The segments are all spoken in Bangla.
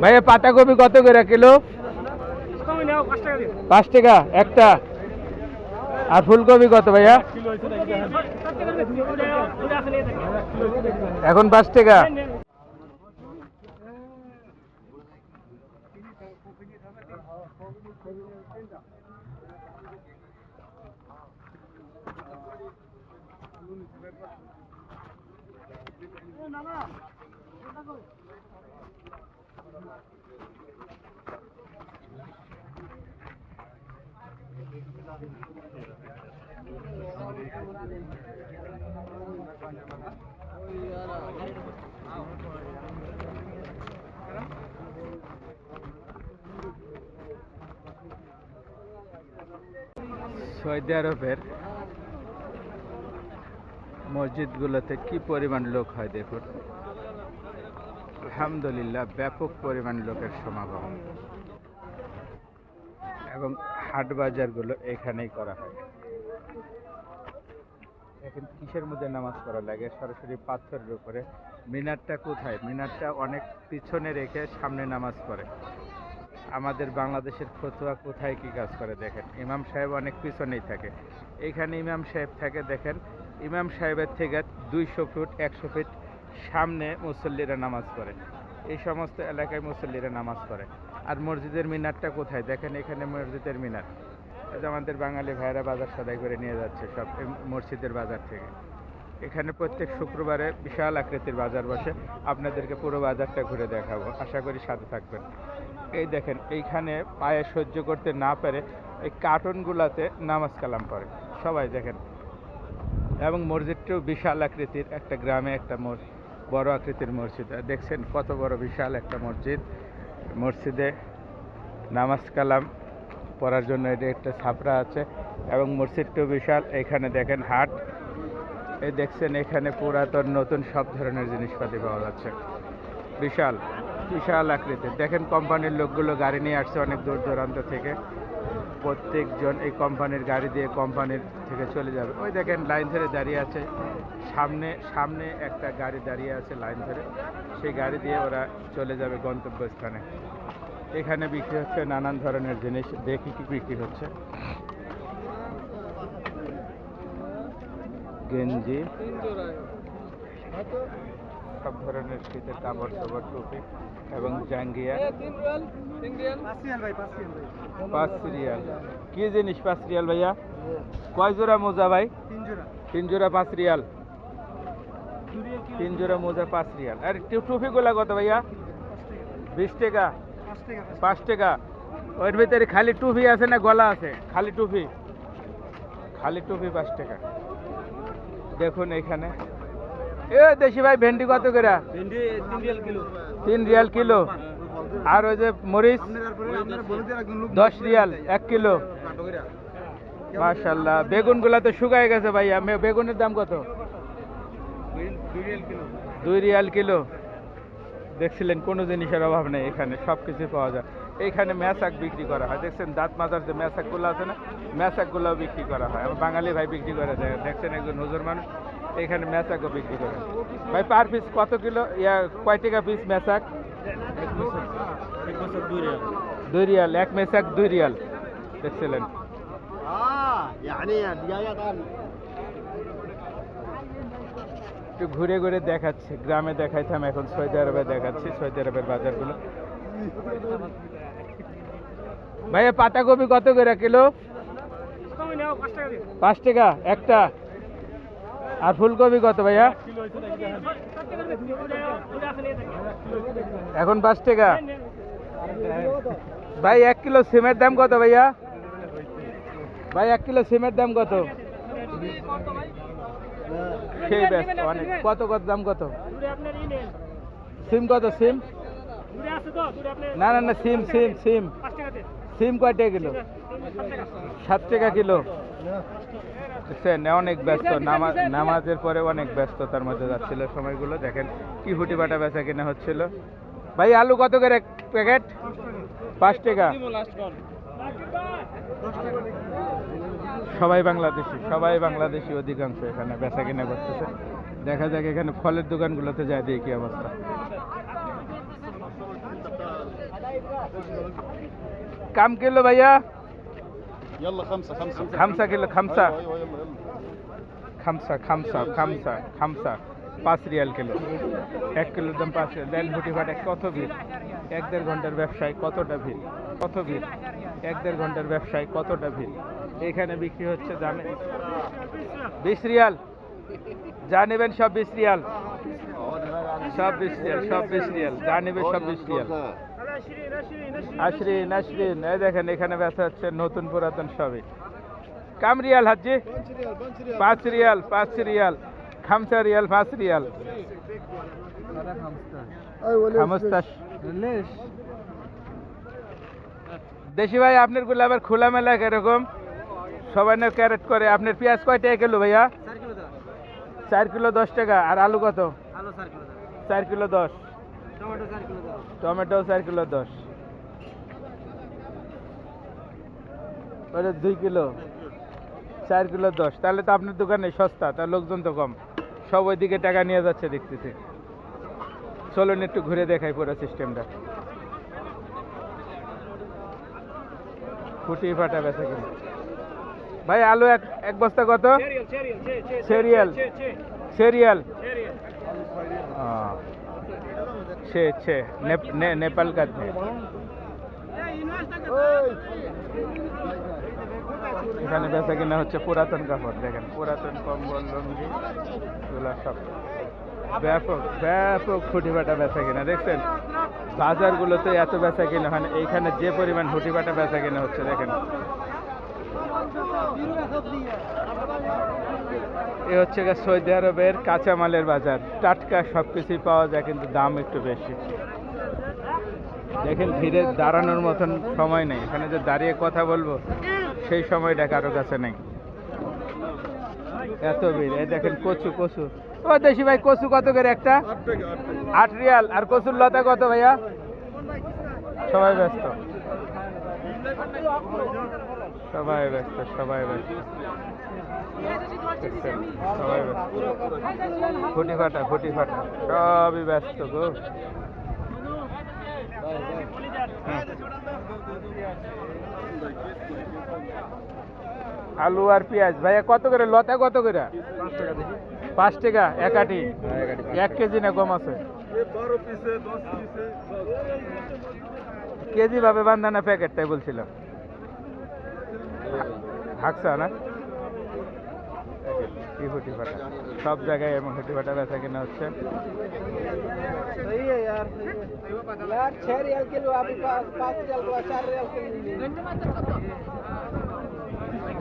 ভাইয়া পাতাকপি কত করে কিলো? 5 টাকা একটা। আর ফুলকপি কত ভাইয়া? এখন 5 টাকা। সৌদি আরবের মসজিদগুলোতে কি পরিমাণ লোক হয় দেখুন। আলহামদুলিল্লাহ ব্যাপক পরিমাণ লোকের সমাগম, এবং হাট বাজারগুলো এখানেই করা হয়। এখন কিসের মধ্যে নামাজ পড়া লাগে? সরাসরি পাথরের উপরে। মিনারটা কোথায়? মিনারটা অনেক পিছনে রেখে সামনে নামাজ পড়ে। আমাদের বাংলাদেশের ফতোয়া কোথায় কি কাজ করে দেখেন। ইমাম সাহেব অনেক পিছনেই থাকে, এখানে ইমাম সাহেব থাকে। দেখেন ইমাম সাহেবের থেকে 200 ফুট 100 ফিট সামনে মুসল্লিরা নামাজ পড়ে। এই সমস্ত এলাকায় মুসল্লিরা নামাজ পড়ে। আর মসজিদের মিনারটা কোথায় দেখেন, এখানে মসজিদের মিনার। আমাদের বাঙালি ভাইয়েরা বাজার সদাই করে নিয়ে যাচ্ছে সব মসজিদের বাজার থেকে। এখানে প্রত্যেক শুক্রবারে বিশাল আকৃতির বাজার বসে। আপনাদেরকে পুরো বাজারটা ঘুরে দেখাবো, আশা করি সাথে থাকবেন। এই দেখেন এইখানে পায়ে সহ্য করতে না পারে এই কার্টুনগুলাতে নামাজ কালাম পড়ে সবাই দেখেন। এবং মসজিদটাও বিশাল আকৃতির, একটা গ্রামে একটা বড় আকৃতির মসজিদ। দেখছেন কত বড় বিশাল একটা মসজিদ। মসজিদে নামাজ কালাম পড়ার জন্য এটা একটা ছাপরা আছে, এবং মসজিদটাও বিশাল। এখানে দেখেন হাট, এই দেখছেন এখানে পুরাতন নতুন সব ধরনের জিনিসপাতি পাওয়া যাচ্ছে। বিশাল বিশাল আকৃতির। দেখেন কোম্পানির লোকগুলো গাড়ি নিয়ে আসছে অনেক দূর দূরান্ত থেকে। প্রত্যেকজন এই কোম্পানির গাড়ি দিয়ে কোম্পানির থেকে চলে যাবে। ওই দেখেন লাইন ধরে দাঁড়িয়ে আছে, সামনে সামনে একটা গাড়ি দাঁড়িয়ে আছে লাইন ধরে, সেই গাড়ি দিয়ে ওরা চলে যাবে গন্তব্যস্থানে। এখানে বিক্রি হচ্ছে নানান ধরনের জিনিস। দেখি কি বিক্রি হচ্ছে। গেঞ্জি, সব ধরনের শীতের কাপড় চোপড়, টুপি এবং জাঙ্গিয়া। 5 রিয়াল। কি জিনিস 5 রিয়াল ভাইয়া? কয় জোড়া মোজা ভাই? 3 জোড়া 5 রিয়াল। 3 জোড়া মোজা 5 রিয়াল। আর টুপিগুলা কত ভাইয়া? 20 টাকা। 5 টাকা। ওর ভিতরে খালি টুপি আছে না গলা আছে? খালি টুপি। খালি টুপি 5 টাকা। দেখুন এখানে এ দেশি ভাই ভেন্ডি কত করে? 3 রিয়াল কিলো। আর ওই যে মরিচ 10 রিয়াল 1 কিলো। মাশাআল্লাহ। বেগুনগুলা তো শুকায় গেছে ভাইয়া। বেগুনের দাম কত? 2 রিয়াল কিলো। দেখছিলেন কোনো জিনিসের অভাব নেই, এখানে সব কিছু পাওয়া যায়। এইখানে মেসাক বিক্রি করা হয়। দেখছেন দাঁত মাজার যে মেসাকগুলো আছে না, মেসাকগুলো বিক্রি করা হয়। আমার বাঙালি ভাই বিক্রি করে দেয়। দেখছেন একজন হুজুর মানুষ এখানে মেসাকও বিক্রি করে। ভাই পার পিস কত কিলো কয় টাকা পিস মেসাক? 2 রিয়াল। 1 মেসাক 2 রিয়াল। দেখছিলেন। একটু ঘুরে ঘুরে দেখাচ্ছি, গ্রামে দেখাইতাম, এখন সৌদি আরবে দেখাচ্ছি সৌদি আরবের বাজারগুলো। ভাইয়া পাতাকপি কত করে কিলো? 5 টাকা একটা। আর ফুলকপি কত ভাইয়া? এখন 5 টাকা। ভাই 1 কিলো সিমের দাম কত ভাইয়া? ভাই 1 কিলো সিমের দাম কত? সেই ব্যস্ত অনেক। কত কত দাম কত? সিম কত? সিম না না না, সিম সিম সিম সিম কয় টাকা কিলো? 7 টাকা কিলো। দেখছেন অনেক ব্যস্ত। নামাজের পরে অনেক ব্যস্ততার মধ্যে যাচ্ছিল সময়গুলো। দেখেন কি হুটি বাটা বেচা কিনা হচ্ছিল। ভাই আলু কত করে প্যাকেট? 5 টাকা। সবাই বাংলাদেশি, সবাই বাংলাদেশি অধিকাংশ এখানে বেচা কিনা করতেছে। দেখা যাক এখানে ফলের দোকানগুলোতে যায় দিয়ে কি অবস্থা। كم كيلو भैया يلا خمسة خمسة 5 किलो 5 ايوه ايوه يلا يلا 5 5 রিয়াল কিলো 1 কিলোর দাম 5 রিয়াল দেন ভুটি ভাটে কত ভিড় 1-1.5 ঘন্টার ব্যবসায় কতটা ভিড় কত ভিড় 1-1.5 ঘন্টার ব্যবসায় কতটা ভিড় এখানে বিক্রি হচ্ছে জানেন 20 রিয়াল যা নেবেন সব 20 রিয়াল সব 20 রিয়াল সব 20 রিয়াল যা নেবে সব 20 রিয়াল আশরিন এই দেখেন এখানে ব্যবসা হচ্ছে নতুন পুরাতন সবই কাম রিয়াল হাজি 5 রিয়াল 5 রিয়াল 5 রিয়াল 5 রিয়াল দেশি ভাই আপনার গুলো আবার খোলামেলা কিরকম সবাই না ক্যারেট করে আপনার পেঁয়াজ কয় টাকা কিলো ভাইয়া 4 কিলো 10 টাকা আর আলু কত 4 কিলো 10 টমেটো 4 কিলো 10 ওটা 2 কিলো 4 কিলো 10 তাহলে তো আপনার দোকানে সস্তা তার লোকজন তো কম সব ওইদিকে টাকা নিয়ে যাচ্ছে দেখতেছি চলুন একটু ঘুরে দেখাই পুরো সিস্টেমটা ফুটি ফাটা বেচা কিনা ভাই আলু এক বস্তা কত সিরিয়াল সিরিয়াল छे नेपाल का এখানে বেচা কিনা হচ্ছে পুরাতন কাপড় দেখেন পুরাতন কম্বল লুঙ্গি এগুলো সব ব্যাপক ব্যাপক ফুটিফাটা বেচা কিনা দেখছেন বাজারগুলোতে এত বেচা কিনা হয় না এইখানে যে পরিমাণ ফুটিফাটা বেচা কিনা হচ্ছে দেখেন এ হচ্ছে সৌদি আরবের কাঁচামালের বাজার টাটকা সবকিছুই পাওয়া যায় কিন্তু দাম একটু বেশি দেখেন ভিড়ে দাঁড়ানোর মতন সময় নেই এখানে যে দাঁড়িয়ে কথা বলবো সেই সময়টা কারো কাছে নেই এত ভিড় এই দেখেন কচু কচু ও দেশি ভাই কচু কত করে একটা 8 রিয়াল আর কচুর লতা কত ভাইয়া সবাই ব্যস্ত সবাই ব্যস্ত সবাই ব্যস্ত সবাই ব্যস্ত ফুটি ফাটা সবই ব্যস্ত গো আলু আর পেঁয়াজ ভাইয়া কত করে লতা কত করে 5 টাকা এক আটি 1 কেজি না কম আছে কেজি ভাবে বান্ধানা প্যাকেট তাই বলছিলাম হাকসা না কি ফুটি ফাটা সব জায়গায় এমন ফুটি ফাটা বেচা কিনা হচ্ছে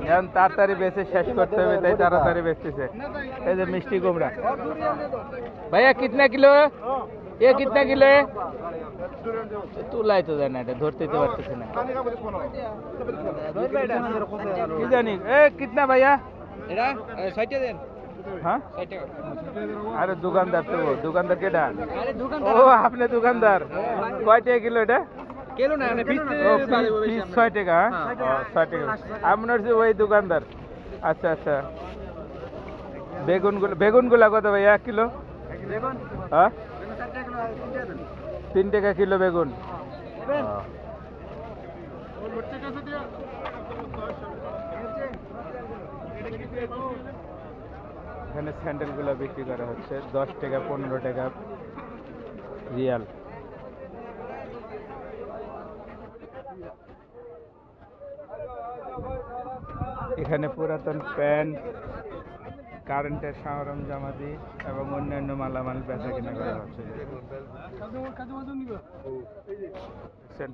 এখন তাড়াতাড়ি বেচে শেষ করতে হবে তাই তাড়াতাড়ি বেচতেছে এই যে মিষ্টি কুমড়া ভাইয়া কিতনা কিলো এ কিতনা কিলো তুলাই তো জানা এটা ধরতে তো পারতেছে না কি জানি এ কিতনা ভাইয়া এটা 60 দেন হ্যাঁ 60 টাকা আরে দোকানদার তো দোকানদার কেডা আরে দোকানদার ও আপনি দোকানদার কয় টাকা কিলো এটা কিলো না মানে 20 6 টাকা 6 টাকা আপনার যে ওই দোকানদার আচ্ছা আচ্ছা বেগুনগুলা কত ভাইয়া 1 কিলো বেগুন হ্যাঁ 3 টাকা 3 টাকা কিলো বেগুন এখানে স্যান্ডেলগুলো বিক্রি করা হচ্ছে 10 টাকা 15 টাকা রিয়াল এখানে পুরাতন প্যান্ট কারেন্টের সরঞ্জামাদি এবং অন্যান্য মালামাল বেচা কিনা করা হচ্ছে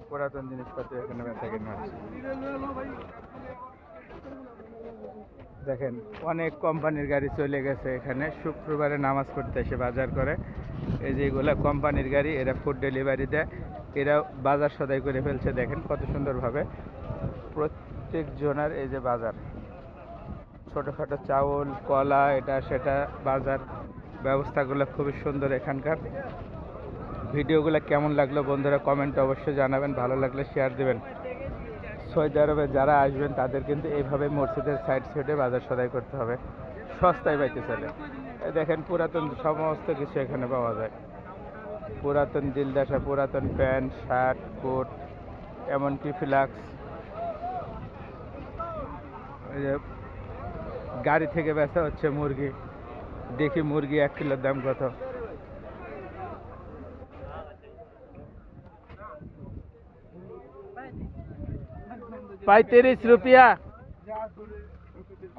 পুরাতন জিনিসপত্র এখানে বেচা কিনা হচ্ছে দেখেন অনেক কোম্পানির গাড়ি চলে গেছে এখানে শুক্রবারে নামাজ পড়তে এসে বাজার করে এই যে এগুলা কোম্পানির গাড়ি এরা ফুড ডেলিভারি দেয় এরা বাজার সদাই করে ফেলছে দেখেন কত সুন্দরভাবে প্রত্যেক জনের এই যে বাজার ছোটোখাটো চাউল কলা এটা সেটা বাজার ব্যবস্থাগুলো খুবই সুন্দর এখানকার ভিডিওগুলো কেমন লাগলো বন্ধুরা কমেন্টে অবশ্যই জানাবেন ভালো লাগলে শেয়ার দেবেন সৌদি আরবে যারা আসবেন তাদের কিন্তু এইভাবে মসজিদের সাইড সাইডে বাজার সদাই করতে হবে সস্তায় পাইতে চলে দেখেন পুরাতন সমস্ত কিছু এখানে পাওয়া যায় পুরাতন দিলদাসা, পুরাতন প্যান্ট, শার্ট, কোট, এমনকি ফ্লাক্স। এই যে গাড়ি থেকে বেচা হচ্ছে মুরগি। দেখি মুরগি 1 কিলোর দাম কত। 35 रुपया।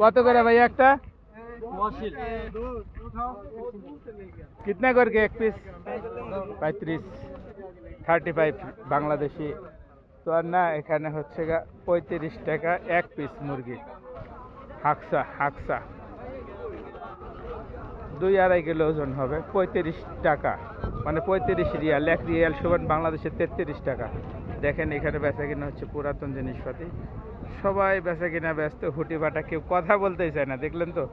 কত করে ভাই একটা? कितना करके एक पीस? 35, 35 বাংলাদেশি। তো আর না, এখানে হচ্ছে 35 টাকা এক পিস মুরগি। হাকসা হাকসা 2-2.5 কিলো ওজন হবে। 35 টাকা, মানে 35 রিয়াল। 1 রিয়াল সমান বাংলাদেশে 33 টাকা। দেখেন এখানে বেচা কিনা হচ্ছে পুরাতন জিনিসপাতি। সবাই বেচা কিনা ব্যস্ত, হুটি বাটা, কেউ কথা বলতেই চায় না। দেখলেন তো,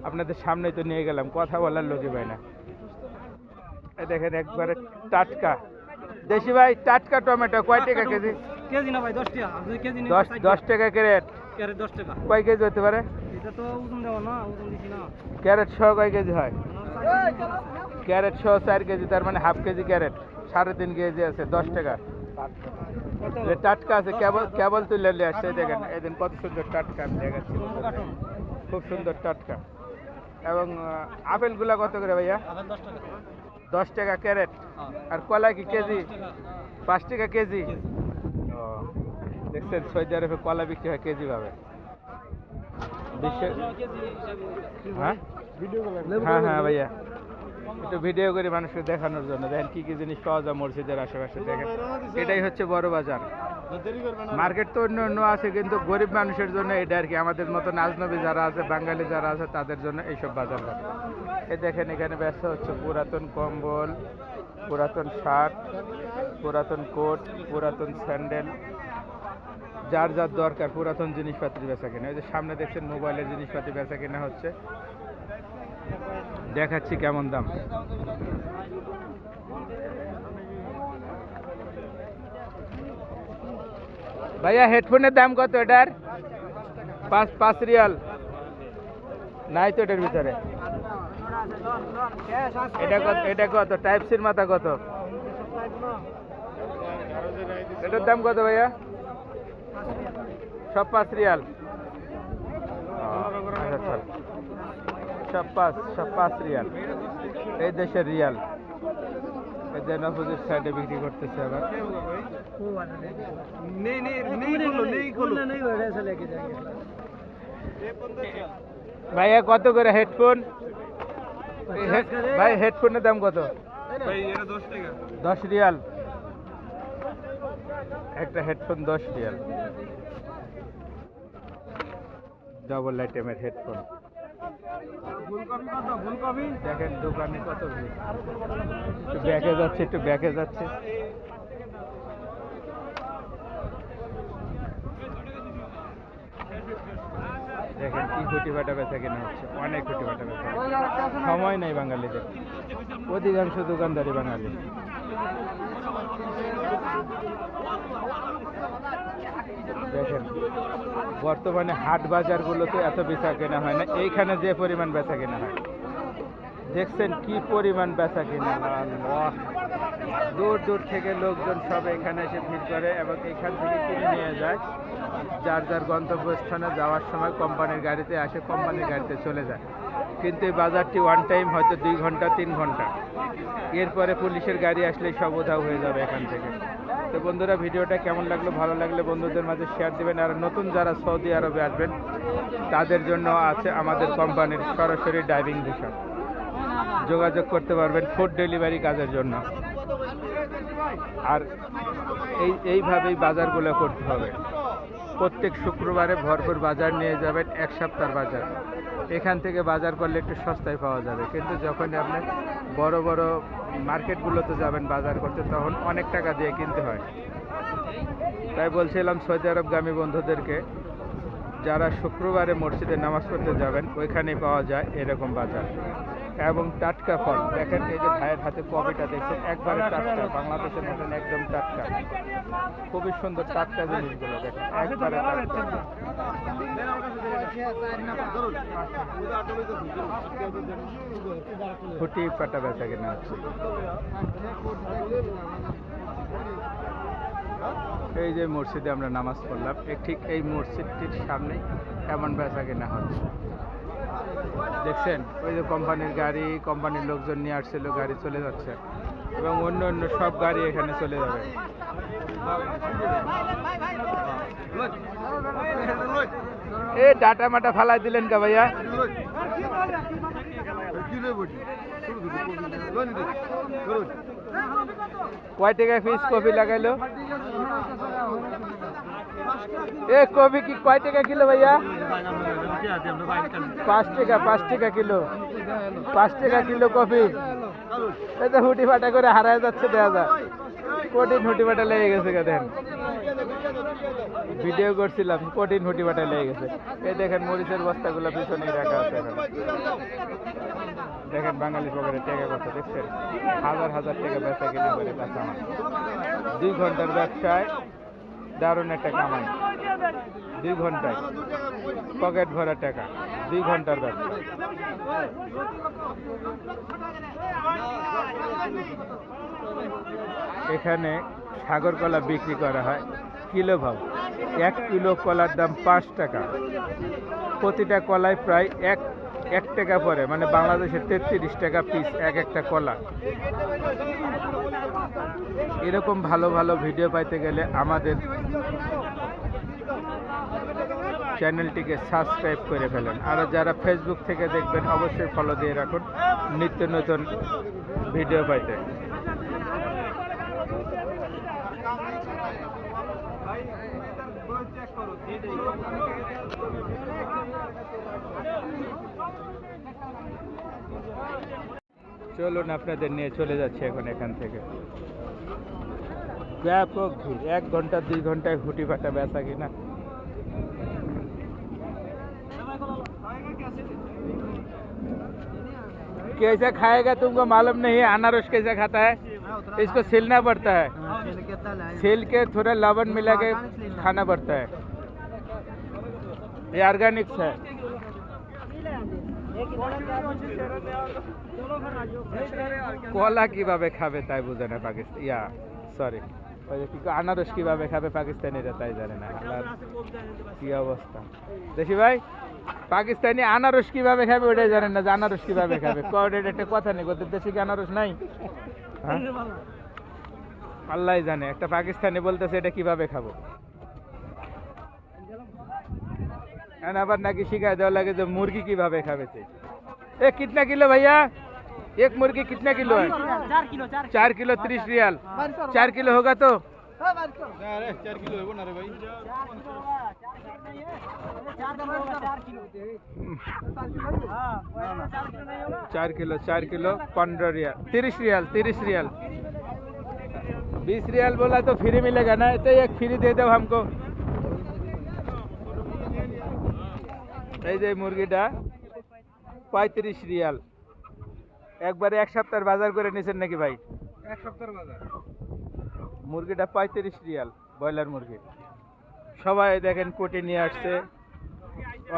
আপনাদের সামনে তো নিয়ে গেলাম, কথা বলার লোকই পায় না। এই দেখেন একবারে টাটকা দেশি ভাই, টাটকা টমেটো কয় টাকা কেজি? কেজি না ভাই 10 টাকা। আপনি কেজি নিন 10 টাকা ক্যারেট। ক্যারেট 10 টাকা। কয় কেজি হতে পারে? এটা তো ওজন দেওয়া না, ওজন দিছি না। ক্যারেট সহ কয় কেজি হয়? ক্যারেট সহ 4 কেজি, তার মানে হাফ কেজি ক্যারেট। 3.5 কেজি আছে, 10 টাকা। এটা টাটকা আছে, কেবল কেবল তুলে নিয়ে আসছে। দেখেন এদিন কত সুন্দর টাটকা, আমি দেখাচ্ছি। খুব সুন্দর টাটকা। এবং আপেলগুলা কত করে ভাইয়া? 10 টাকা ক্যারেট। আর কলা কি কেজি? 5 টাকা কেজি। ও, দেখছেন সৌদি আরবে কলা বিক্রি হয় কেজি ভাবে। হ্যাঁ হ্যাঁ হ্যাঁ ভাইয়া, একটু ভিডিও করে মানুষকে দেখানোর জন্য। দেখেন কি কি জিনিস পাওয়া যায় মসজিদের আশেপাশে। দেখেন এটাই হচ্ছে বড় বাজার। মার্কেট তো অন্য অন্য আছে, কিন্তু গরিব মানুষের জন্য এটা আর কি। আমাদের মতো আজনবী যারা আছে, বাঙালি যারা আছে, তাদের জন্য এইসব বাজার ঘাট। এই দেখেন এখানে ব্যস্ত হচ্ছে পুরাতন কম্বল, পুরাতন শার্ট, পুরাতন কোট, পুরাতন স্যান্ডেল, যার যার দরকার পুরাতন জিনিসপাতি বেচা কেনা। এই যে সামনে দেখছেন মোবাইলের জিনিসপাতি বেচা কেনা হচ্ছে। দেখাচ্ছি কেমন দাম। ভাইয়া হেডফোনের দাম কত এটার? 5 রিয়াল। নাই তো এটার ভিতরে। এটা কত? টাইপ সির মাথা কত? এটার দাম কত ভাইয়া? সব 5 রিয়াল। আচ্ছা, সব 5 রিয়াল। এই দেশের রিয়াল। এই যে নফুজের সাইডে বিক্রি করতেছে আবার। ভাইয়া কত করে হেডফোন? ভাই হেডফোনের দাম কত? 10 রিয়াল একটা হেডফোন। 10 রিয়াল। ডবল আইটেমের হেডফোন। দেখেন দোকানে কত ভিড়। একটু ব্যাকে যাচ্ছে, একটু ব্যাকে যাচ্ছে। দেখেন কি খুঁটি বাটা বেচা কেনা হচ্ছে, অনেক খুঁটি বাটা বেচা। সময় নেই বাঙালিদের, অধিকাংশ দোকানদারি বাঙালি। দেখেন বর্তমানে হাট বাজারগুলোতে এত বেচা কেনা হয় না, এইখানে যে পরিমাণ বেচা কেনা হয়। দেখছেন কি পরিমাণ বেচা কেনা। আল্লাহ, দূর দূর থেকে লোকজন সব এখানে এসে ভিড় করে এবং এখান থেকে কিনে নিয়ে যায়। যার যার গন্তব্যস্থানে যাওয়ার সময় কোম্পানির গাড়িতে আসে, কোম্পানির গাড়িতে চলে যায়। কিন্তু এই বাজারটি ওয়ান টাইম হয়তো 2 ঘন্টা 3 ঘন্টা, এরপরে পুলিশের গাড়ি আসলেই সব উধাও হয়ে যাবে এখান থেকে। তো বন্ধুরা, ভিডিওটা কেমন লাগলো? ভালো লাগলে বন্ধুদের মাঝে শেয়ার দিবেন। আর নতুন যারা সৌদি আরবে আসবেন তাদের জন্য আছে আমাদের কোম্পানির সরাসরি ড্রাইভিং ভিসা, যোগাযোগ করতে পারবেন ফুড ডেলিভারি কাজের জন্য। আর এইভাবেই বাজারগুলো করতে হবে। প্রত্যেক শুক্রবারে ভরপুর বাজার নিয়ে যাবেন, 1 সপ্তাহের বাজার। এখান থেকে বাজার করলে একটু সস্তায় পাওয়া যাবে, কিন্তু যখন আপনি বড় বড় মার্কেটগুলোতে যাবেন বাজার করতে, তখন অনেক টাকা দিয়ে কিনতে হয়। তাই বলছিলাম সৌদি আরবগামী বন্ধুদেরকে, যারা শুক্রবারে মসজিদে নামাজ পড়তে যাবেন, ওইখানেই পাওয়া যায় এরকম বাজার। এবং টাটকা ফল। দেখেন এই যে ভাইয়ের হাতে কপিটা দেখছেন, একবারে টাটকা, বাংলাদেশের মতন একদম টাটকা, খুবই সুন্দর টাটকা জিনিসগুলো দেখেন, একবারে টাটকা। ফুটি পাটা বেচা কিনা হচ্ছে। এই যে মসজিদে আমরা নামাজ পড়লাম, ঠিক এই মসজিদটির সামনে এমন বেচা কিনা হচ্ছে। দেখছেন ওই যে কোম্পানির গাড়ি, কোম্পানির লোকজন নিয়ে আসছিল, গাড়ি চলে যাচ্ছে এবং অন্য অন্য সব গাড়ি এখানে চলে যাবে। এ ডাটা মাটা ফালাই দিলেন কা ভাইয়া? কয় টাকা পিস কপি লাগাইলো? এ কপি কি কয় টাকা কিলো ভাইয়া? 5 টাকা, 5 টাকা কিলো, 5 টাকা কিলো কপি। এই তো হুটি ফাটা করে হারায় যাচ্ছে, দেখা যায় কঠিন হুটি ফাটা লেগে গেছে। দেখেন ভিডিও করছিলাম, কঠিন হুটি ফাটা লেগে গেছে। এই দেখেন মরিচের বস্তাগুলো পিছনে রাখা আছে। দেখেন বাঙালি পকেটে টাকা কত, দেখছেন হাজার হাজার টাকা বেচা কিনা করে কাঁচা মাল। 2 ঘন্টার ব্যবসায় দারুণ একটা কামাই, 2 ঘন্টায় পকেট ভরা টাকা, 2 ঘন্টার ব্যবসা। এখানে সাগর কলা বিক্রি করা হয় কিলো ভাব। 1 কিলো কলার দাম 5 টাকা। প্রতিটা কলায় প্রায় 1 টাকা পড়ে, মানে বাংলাদেশের 33 টাকা পিস এক একটা কলা। এরকম ভালো ভালো ভিডিও পাইতে গেলে আমাদের চ্যানেলটিকে সাবস্ক্রাইব করে ফেলেন। আর যারা ফেসবুক থেকে দেখবেন অবশ্যই ফলো দিয়ে রাখুন নিত্য নতুন ভিডিও পাইতে। চলুন আপনাদের নিয়ে চলে যাচ্ছে এখন এখান থেকে। ব্যাপক ভিড়, 1 ঘন্টা 2 ঘন্টায় হুটি ফাটা বেচা কিনা। कैसा खाएगा तुमको मालूम नहीं है? अनारस कैसा खाता है? इसको छिलना पड़ता है, छिल के थोड़ा लवण मिला के खाना पड़ता है। ये ऑर्गेनिक्स है। কলা কিভাবে খাবে তাই বুঝে না পাকিস্তান, ইয়া সরি আনারস কিভাবে খাবে পাকিস্তানিরা তাই জানে না। কি অবস্থা দেখি ভাই, পাকিস্তানি আনারস কিভাবে খাবে ওটাই জানেন না, যে আনারস কিভাবে খাবে। একটা কথা নেই, ওদের দেশে কি আনারস নাই? হ্যাঁ আল্লাহ জানে। একটা পাকিস্তানি বলতেছে এটা কিভাবে খাবো, আবার নাকি শিখাই দেওয়া লাগে যে মুরগি কিভাবে খাবে। ए कितना किलो भैया? एक मुर्गी कितना किलो है? 4 किलो 30 रियाल। 4 किलो होगा तो 4 किलो है ना रे भाई। 4 किलो 15 रियाल, 30 रियाल, 30 रियाल। 20 रियाल बोला तो फ्री मिलेगा ना? तो एक फ्री दे दो हमको। এই যে মুরগিটা 35 রিয়াল। একবারে 1 সপ্তাহের বাজার করে নিছেন নাকি ভাই? 1 সপ্তাহের বাজার। মুরগিটা 35 রিয়াল, ব্রয়লার মুরগি। সবাই দেখেন কোটি নিয়ে আসছে,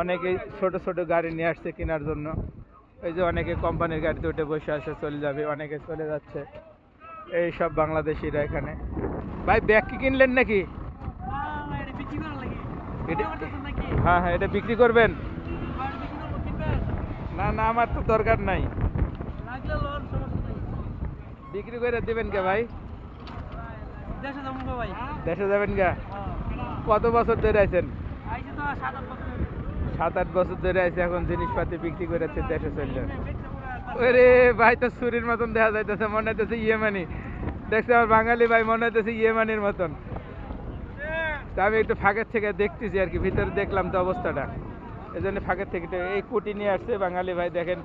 অনেকে ছোট ছোট গাড়ি নিয়ে আসছে কেনার জন্য। এই যে অনেকে কোম্পানির গাড়িতে উঠে বসে আছে, চলে যাবে, অনেকে চলে যাচ্ছে। এই সব বাংলাদেশিরা এখানে। ভাই ব্যাগ কি কিনলেন নাকি? হ্যাঁ হ্যাঁ, এটা বিক্রি করবেন? না না, আমার তো দরকার নাই। বিক্রি করে দিবেন কে ভাই? দেশে যাবেন গা? কত বছর ধরে আছেন? 7-8 বছর ধরে আছে। এখন জিনিসপাতি বিক্রি করেছে, দেশে চললে। ওরে ভাই তো ছুরির মতন দেখা যাইতেছে, মনে হইতেছে ইয়েমানি। দেখছি আমার বাঙালি ভাই, মনে হইতেছে ইয়েমানির মতন। তা আমি একটু ফাঁকের থেকে দেখতেছি আর কি, ভিতরে দেখলাম তো অবস্থাটা, এই জন্য ফাঁকের থেকে। এই কুটি নিয়ে আসছে বাঙালি ভাই, দেখেন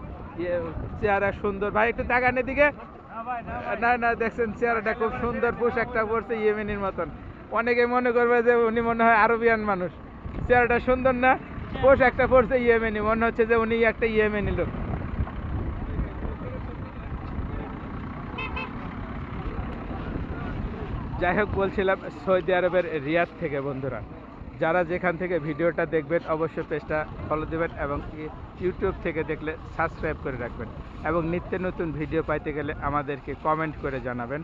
চেহারা সুন্দর। ভাই একটু তাকান এদিকে। না না, দেখছেন চেহারাটা খুব সুন্দর, পোশাকটা পরছে ইয়েমেনির মতন। অনেকে মনে করবে যে উনি মনে হয় আরবিয়ান মানুষ। চেহারাটা সুন্দর না? পোশাকটা পরছে ইয়েমেনি, মনে হচ্ছে যে উনি একটা ইয়েমেনি লোক। যাই হোক, বলছিলাম সৌদি আরবের রিয়াদ থেকে বন্ধুরা, যারা যেখান থেকে ভিডিওটা দেখবেন অবশ্যই পেজটা ফলো দেবেন এবং ইউটিউব থেকে দেখলে সাবস্ক্রাইব করে রাখবেন এবং নিত্য নতুন ভিডিও পাইতে গেলে আমাদেরকে কমেন্ট করে জানাবেন।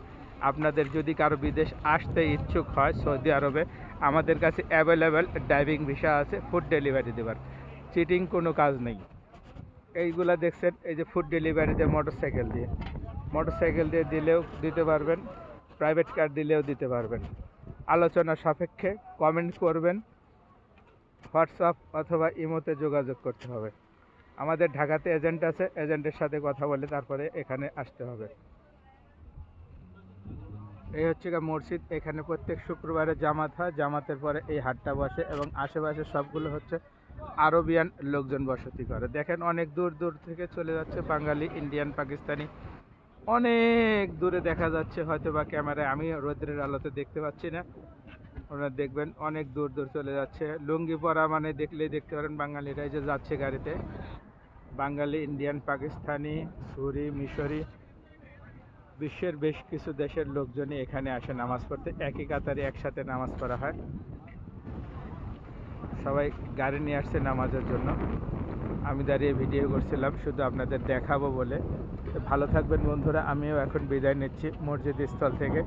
আপনাদের যদি কারো বিদেশ আসতে ইচ্ছুক হয় সৌদি আরবে, আমাদের কাছে অ্যাভেলেবেল ড্রাইভিং ভিসা আছে, ফুড ডেলিভারি দেবার, চিটিং কোনো কাজ নেই। এইগুলা দেখছেন, এই যে ফুড ডেলিভারি দিয়ে মোটরসাইকেল দিয়ে দিলেও দিতে পারবেন, প্রাইভেট কার দিলেও দিতে পারবেন। আলোচনা সাপেক্ষে কমেন্ট করবেন, হোয়াটসঅ্যাপ অথবা ইমোতে যোগাযোগ করতে হবে। আমাদের ঢাকাতে এজেন্ট আছে, এজেন্টের সাথে কথা বলে তারপরে এখানে আসতে হবে। এই হচ্ছে মসজিদ, এখানে প্রত্যেক শুক্রবারে জামাত হয়, জামাতের পরে এই হাটটা বসে এবং আশেপাশে সবগুলো হচ্ছে আরবিয়ান লোকজন বসতি করে। দেখেন অনেক দূর দূর থেকে চলে যাচ্ছে বাঙালি, ইন্ডিয়ান, পাকিস্তানি, অনেক দূরে দেখা যাচ্ছে, হয়তো বা ক্যামেরায় আমি রোদ্রের আলোতে দেখতে পাচ্ছি না, ওনারা দেখবেন অনেক দূর দূর চলে যাচ্ছে। লুঙ্গি পরা মানে দেখলেই দেখতে পারেন বাঙালিরা এই যে যাচ্ছে গাড়িতে, বাঙালি, ইন্ডিয়ান, পাকিস্তানি, সুরি, মিশরি, বিশ্বের বেশ কিছু দেশের লোকজনই এখানে আসে নামাজ পড়তে। একই কাতারে একসাথে নামাজ পড়া হয়, সবাই গাড়ি নিয়ে আসছে নামাজের জন্য। আমি দাঁড়িয়ে ভিডিও করছিলাম শুধু আপনাদের দেখাবো বলে। তো ভালো থাকবেন বন্ধুরা, আমিও এখন বিদায় নিচ্ছি মসজিদ স্থল থেকে,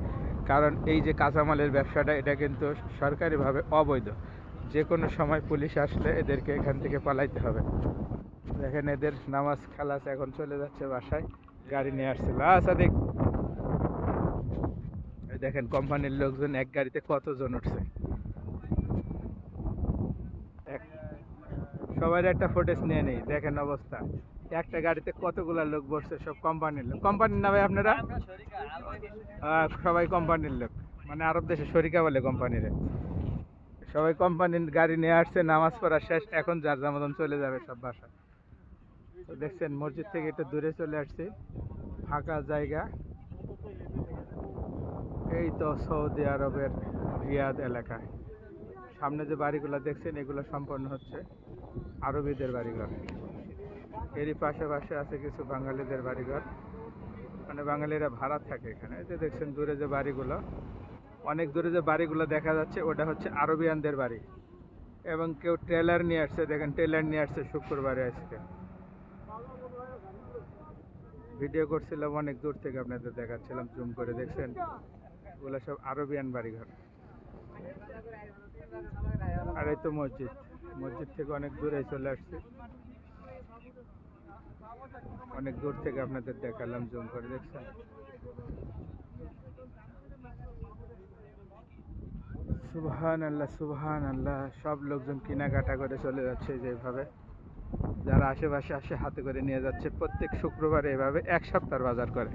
কারণ এই যে কাঁচামালের ব্যবসাটা এটা কিন্তু সরকারিভাবে অবৈধ। যে কোনো সময় পুলিশ আসলে এদেরকে এখান থেকে পালাইতে হবে। দেখেন এদের নামাজ খালাস, এখন চলে যাচ্ছে বাসায়, গাড়ি নিয়ে আসছিল। সাদিক, দেখেন কোম্পানির লোকজন এক গাড়িতে কতজন উঠছে, সবার একটা ফুটেজ নিয়ে নেই। দেখেন অবস্থা, একটা গাড়িতে কতগুলা লোক বসছে, সব কোম্পানির লোক। কোম্পানির না ভাই আপনারা? সবাই কোম্পানির লোক, মানে আরব দেশে শরিকা বলে কোম্পানিরে। সবাই কোম্পানির গাড়ি নিয়ে আসছে, নামাজ পড়া শেষ, এখন যার যার মতন চলে যাবে সব বাসায়। তো দেখছেন মসজিদ থেকে একটু দূরে চলে আসছি, ফাঁকা জায়গা। এই তো সৌদি আরবের রিয়াদ এলাকায় সামনে যে বাড়িগুলো দেখছেন এগুলো সম্পন্ন হচ্ছে আরবিদের বাড়িঘর। এরই পাশে আছে কিছু বাঙালিদের বাড়িঘর, মানে বাঙালিরা ভাড়া থাকে এখানে। এই যে দেখছেন দূরে যে বাড়িগুলো, অনেক দূরে যে বাড়িগুলো দেখা যাচ্ছে ওটা হচ্ছে আরবিয়ানদের বাড়ি। এবং কেউ ট্রেলার নিয়ে আসছে, দেখেন ট্রেলার নিয়ে আসছে শুক্রবারে আজকে। ভিডিও করছিলাম অনেক দূর থেকে, আপনাদের দেখাচ্ছিলাম জুম করে, দেখছেন ওগুলো সব আরবিয়ান বাড়িঘর। আর এই তো মসজিদ, মসজিদ থেকে অনেক দূরে চলে আসছে, অনেক দূর থেকে আপনাদের দেখালাম জুম করে, দেখছেন। সুবহানাল্লাহ সুবহানাল্লাহ, সব লোকজন কেনাকাটা করে চলে যাচ্ছে যেভাবে, যারা আশেপাশে আসে হাতে করে নিয়ে যাচ্ছে প্রত্যেক শুক্রবারে, এভাবে এক সপ্তাহ বাজার করে।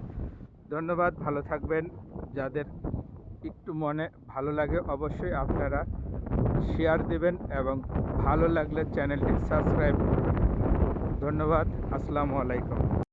ধন্যবাদ, ভালো থাকবেন। যাদের একটু মনে ভালো লাগে অবশ্যই আপনারা শেয়ার দিবেন এবং ভালো লাগলে চ্যানেলটি সাবস্ক্রাইব করবেন। ধন্যবাদ, আসসালামু আলাইকুম।